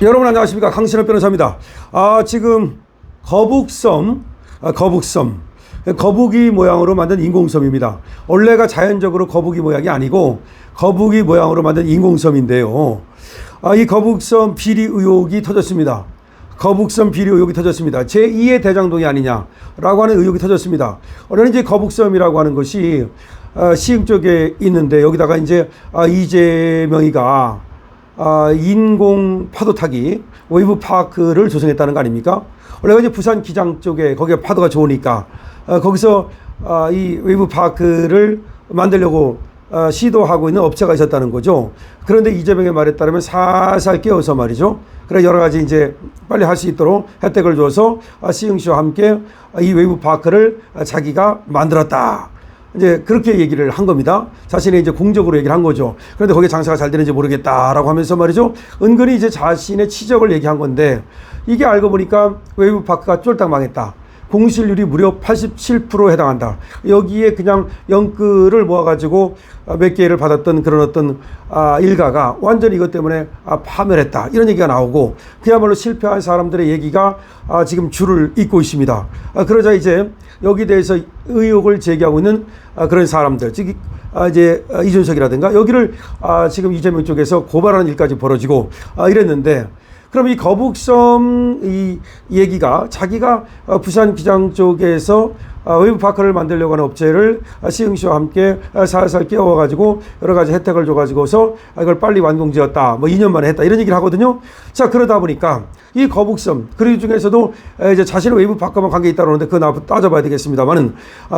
여러분 안녕하십니까, 강신업 변호사입니다. 지금 거북섬, 거북이 모양으로 만든 인공섬입니다. 원래가 자연적으로 거북이 모양이 아니고 거북이 모양으로 만든 인공섬인데요. 이 거북섬 비리 의혹이 터졌습니다. 거북섬 비리 의혹이 터졌습니다. 제2의 대장동이 아니냐라고 하는 의혹이 터졌습니다. 원래는 이제 거북섬이라고 하는 것이 시흥 쪽에 있는데, 여기다가 이제 이재명이가 인공 파도 타기 웨이브 파크를 조성했다는 거 아닙니까? 원래가 이제 부산 기장 쪽에 거기가 파도가 좋으니까 거기서 이 웨이브 파크를 만들려고 시도하고 있는 업체가 있었다는 거죠. 그런데 이재명의 말에 따르면 살살 깨워서 말이죠. 그래 여러 가지 이제 빨리 할 수 있도록 혜택을 줘서 시흥시와 함께 이 웨이브 파크를 자기가 만들었다. 이제 그렇게 얘기를 한 겁니다. 자신이 이제 공적으로 얘기를 한 거죠. 그런데 거기에 장사가 잘 되는지 모르겠다라고 하면서 말이죠. 은근히 이제 자신의 치적을 얘기한 건데, 이게 알고 보니까 웨이브 파크가 쫄딱 망했다. 공실률이 무려 87%에 해당한다. 여기에 그냥 영끌을 모아가지고 몇 개를 받았던 그런 어떤 일가가 완전히 이것 때문에 파멸했다. 이런 얘기가 나오고, 그야말로 실패한 사람들의 얘기가 지금 줄을 잇고 있습니다. 그러자 이제 여기 대해서 의혹을 제기하고 있는 그런 사람들, 즉 이제 이준석이라든가 여기를 지금 이재명 쪽에서 고발하는 일까지 벌어지고 이랬는데, 그럼 이 거북섬 이 얘기가 자기가 부산 기장 쪽에서 웨이브 파크를 만들려고 하는 업체를 시흥시와 함께 살살 깨워가지고 여러 가지 혜택을 줘가지고서 이걸 빨리 완공지었다. 뭐 2년 만에 했다. 이런 얘기를 하거든요. 자, 그러다 보니까 이 거북섬, 그 중에서도 이제 자신의 웨이브 파크만 관계 있다고 하는데 그건 앞으로 따져봐야 되겠습니다만은,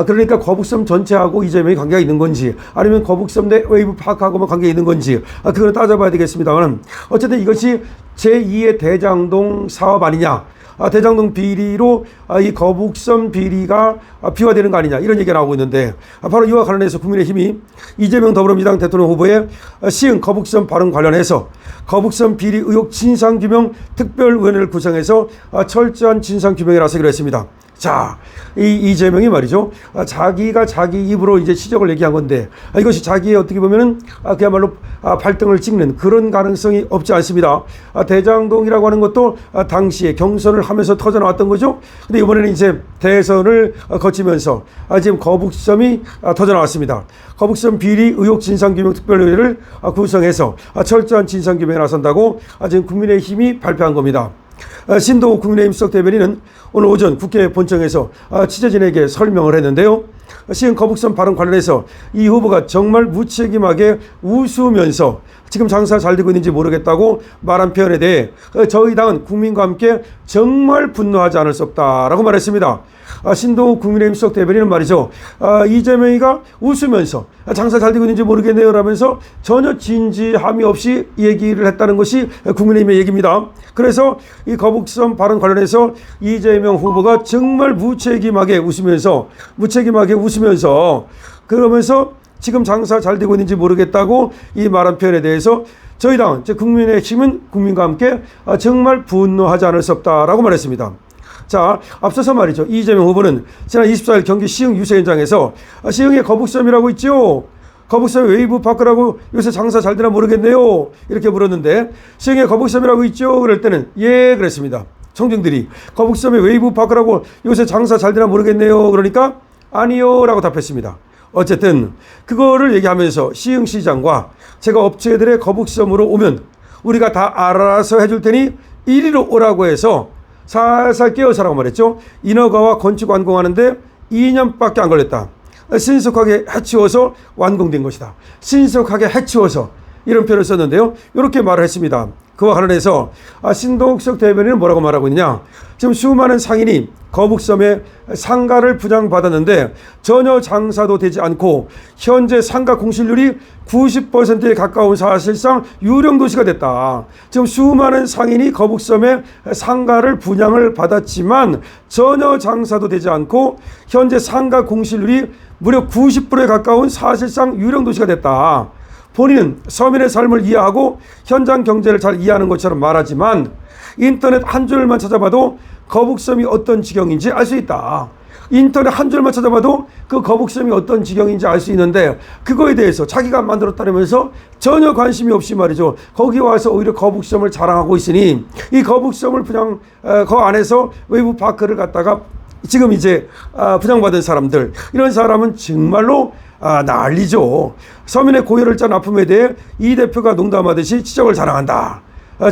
그러니까 거북섬 전체하고 이재명이 관계가 있는 건지, 아니면 거북섬 내 웨이브 파크하고만 관계가 있는 건지, 그거는 따져봐야 되겠습니다만은, 어쨌든 이것이 제2의 대장동 사업 아니냐. 대장동 비리로 이 거북섬 비리가 비화되는 거 아니냐, 이런 얘기가 나오고 있는데, 바로 이와 관련해서 국민의힘이 이재명 더불어민주당 대통령 후보의 시흥 거북섬 발언 관련해서 거북섬 비리 의혹 진상규명 특별위원회를 구성해서 철저한 진상규명에 나서기로 했습니다. 자, 이 이재명이 말이죠. 자기가 자기 입으로 이제 지적을 얘기한 건데, 이것이 자기의 어떻게 보면은 그야말로 발등을 찍는 그런 가능성이 없지 않습니다. 대장동이라고 하는 것도 당시에 경선을 하면서 터져 나왔던 거죠. 근데 이번에는 이제 대선을 거치면서 지금 거북섬이 터져 나왔습니다. 거북섬 비리 의혹 진상규명 특별위원회를 구성해서 철저한 진상규명에 나선다고 지금 국민의힘이 발표한 겁니다. 신동욱 국민의힘 수석 대변인은 오늘 오전 국회 본청에서 취재진에게 설명을 했는데요. 시흥 거북섬 발언 관련해서 이 후보가 정말 무책임하게 웃으면서 지금 장사 잘 되고 있는지 모르겠다고 말한 표현에 대해 저희 당은 국민과 함께 정말 분노하지 않을 수 없다라고 말했습니다. 신동욱 국민의힘 수석 대변인은 말이죠. 이재명이가 웃으면서 장사 잘 되고 있는지 모르겠네요 라면서 전혀 진지함이 없이 얘기를 했다는 것이 국민의힘의 얘기입니다. 그래서 이 거북섬 발언 관련해서 이재명 후보가 정말 무책임하게 웃으면서 그러면서 지금 장사 잘 되고 있는지 모르겠다고 이 말한 표현에 대해서 저희 당은, 즉 국민의힘은 국민과 함께 정말 분노하지 않을 수 없다라고 말했습니다. 자, 앞서서 말이죠. 이재명 후보는 지난 24일 경기 시흥 유세 현장에서 시흥에 거북섬이라고 있죠. 거북섬 웨이브 파크라고 요새 장사 잘 되나 모르겠네요. 이렇게 물었는데, 시흥에 거북섬이라고 있죠. 그럴 때는 예 그랬습니다. 청중들이 거북섬의 웨이브 파크라고 요새 장사 잘 되나 모르겠네요. 그러니까 아니요 라고 답했습니다. 어쨌든 그거를 얘기하면서 시흥시장과 제가 업체들의 거북섬으로 오면 우리가 다 알아서 해줄 테니 이리로 오라고 해서 살살 깨워서라고 말했죠. 인허가와 건축 완공하는데 2년밖에 안 걸렸다. 신속하게 해치워서 완공된 것이다. 신속하게 해치워서, 이런 표현을 썼는데요. 이렇게 말을 했습니다. 그와 관련해서 신동욱 수석 대변인은 뭐라고 말하고 있느냐. 지금 수많은 상인이 거북섬에 상가를 부양받았는데 전혀 장사도 되지 않고 현재 상가 공실률이 90%에 가까운 사실상 유령도시가 됐다. 지금 수많은 상인이 거북섬에 상가를 분양을 받았지만 전혀 장사도 되지 않고 현재 상가 공실률이 무려 90%에 가까운 사실상 유령도시가 됐다. 본인은 서민의 삶을 이해하고 현장 경제를 잘 이해하는 것처럼 말하지만 인터넷 한 줄만 찾아봐도 거북섬이 어떤 지경인지 알 수 있다. 인터넷 한 줄만 찾아봐도 그 거북섬이 어떤 지경인지 알 수 있는데 그거에 대해서 자기가 만들었다면서 전혀 관심이 없이 말이죠. 거기 와서 오히려 거북섬을 자랑하고 있으니 이 거북섬을 그 안에서 웨이브 파크를 갖다가 지금 이제 부양받은 사람들, 이런 사람은 정말로 난리죠. 서민의 고열을 짠 아픔에 대해 이 대표가 농담하듯이 지적을 자랑한다.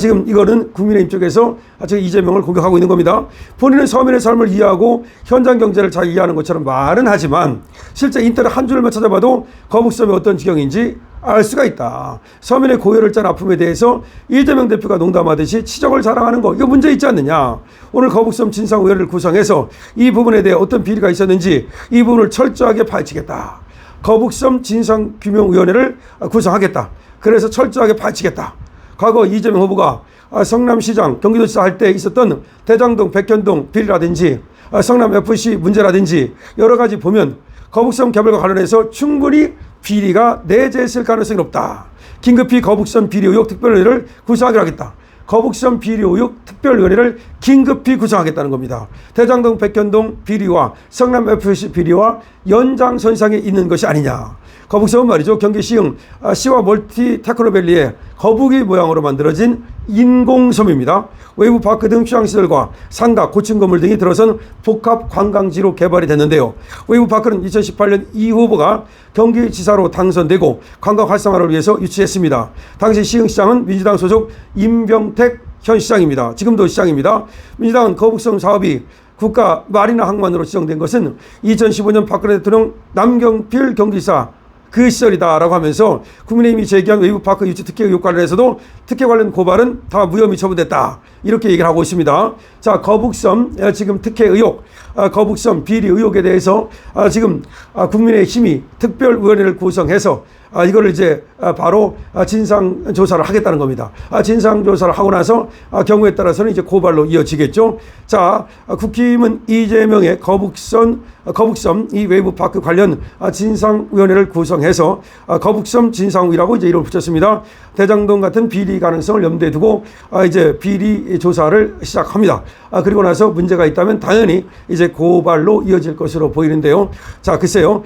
지금 이거는 국민의힘 쪽에서 지금 이재명을 공격하고 있는 겁니다. 본인은 서민의 삶을 이해하고 현장 경제를 잘 이해하는 것처럼 말은 하지만 실제 인터넷 한 줄만 찾아봐도 거북섬이 어떤 지경인지 알 수가 있다. 서민의 고열을 짠 아픔에 대해서 이재명 대표가 농담하듯이 치적을 자랑하는 거, 이거 문제 있지 않느냐. 오늘 거북섬 진상의회를 구성해서 이 부분에 대해 어떤 비리가 있었는지 이 부분을 철저하게 파헤치겠다. 거북섬 진상규명위원회를 구성하겠다. 그래서 철저하게 파헤치겠다. 과거 이재명 후보가 성남시장, 경기도지사 할 때 있었던 대장동, 백현동 비리라든지 성남FC 문제라든지 여러 가지 보면 거북섬 개발과 관련해서 충분히 비리가 내재했을 가능성이 높다. 긴급히 거북섬 비리 의혹 특별위원회를 구성하기로 하겠다. 거북섬 비리 의혹 특별위원회를 긴급히 구성하겠다는 겁니다. 대장동, 백현동 비리와 성남FC 비리와 연장선상에 있는 것이 아니냐. 거북섬은 말이죠. 경기 시흥 시와 멀티 테크노밸리의 거북이 모양으로 만들어진 인공섬입니다. 웨이브파크 등 휴양시설과 상가, 고층 건물 등이 들어선 복합 관광지로 개발이 됐는데요. 웨이브파크는 2018년 이 후보가 경기지사로 당선되고 관광 활성화를 위해서 유치했습니다. 당시 시흥시장은 민주당 소속 임병택 현 시장입니다. 지금도 시장입니다. 민주당은 거북섬 사업이 국가 마리나 항만으로 지정된 것은 2015년 박근혜 대통령 남경필 경기지사 그 시절이다라고 하면서 국민의힘이 제기한 웨이브파크 유치 특혜 의혹 관련해서도 특혜 관련 고발은 다 무혐의 처분됐다. 이렇게 얘기를 하고 있습니다. 자, 거북섬 지금 특혜 의혹, 거북섬 비리 의혹에 대해서 지금 국민의힘이 특별위원회를 구성해서 이거를 이제 바로 진상조사를 하겠다는 겁니다. 진상조사를 하고 나서 경우에 따라서는 이제 고발로 이어지겠죠. 자, 국힘은 이재명의 거북섬 이 웨이브파크 관련 진상위원회를 구성해서 거북섬 진상위라고 이제 이름을 붙였습니다. 대장동 같은 비리 가능성을 염두에 두고 이제 비리 조사를 시작합니다. 그리고 나서 문제가 있다면 당연히 이제 고발로 이어질 것으로 보이는데요. 자, 글쎄요.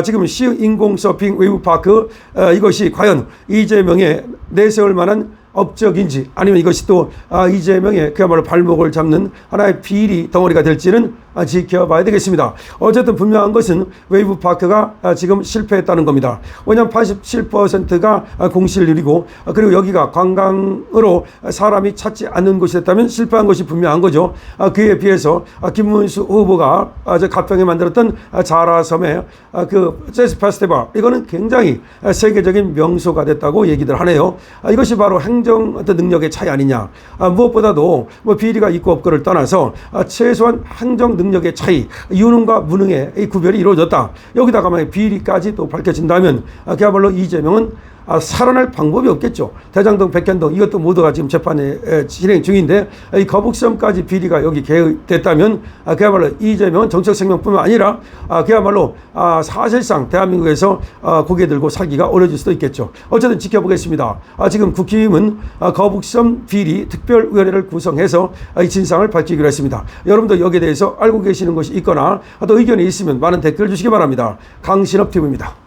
지금 시흥 인공서핑 웨이브파크 이것이 과연 이재명의 내세울 만한 업적인지 아니면 이것이 또 이재명의 그야말로 발목을 잡는 하나의 비리 덩어리가 될지는 지켜봐야 되겠습니다. 어쨌든 분명한 것은 웨이브파크가 지금 실패했다는 겁니다. 왜냐하면 87%가 공실률이고 그리고 여기가 관광으로 사람이 찾지 않는 곳이 됐다면 실패한 것이 분명한 거죠. 그에 비해서 김문수 후보가 가평에 만들었던 자라섬의 그 재즈 페스티벌, 이거는 굉장히 세계적인 명소가 됐다고 얘기들 하네요. 이것이 바로 행정 어떤 능력의 차이 아니냐. 무엇보다도 뭐 비리가 있고 없고를 떠나서 최소한 행정 능력의 차이, 유능과 무능의 이 구별이 이루어졌다. 여기다가 만약 비리까지 또 밝혀진다면 그야말로 이재명은 살아날 방법이 없겠죠. 대장동, 백현동 이것도 모두가 지금 재판에 진행 중인데 이 거북섬까지 비리가 여기 개입됐다면 그야말로 이재명은 정책 생명뿐만 아니라 그야말로 사실상 대한민국에서 고개 들고 살기가 어려질 수도 있겠죠. 어쨌든 지켜보겠습니다. 지금 국힘은 거북섬 비리 특별위원회를 구성해서 이 진상을 밝히기로 했습니다. 여러분도 여기에 대해서 알고 계시는 것이 있거나 또 의견이 있으면 많은 댓글 주시기 바랍니다. 강신업 TV입니다.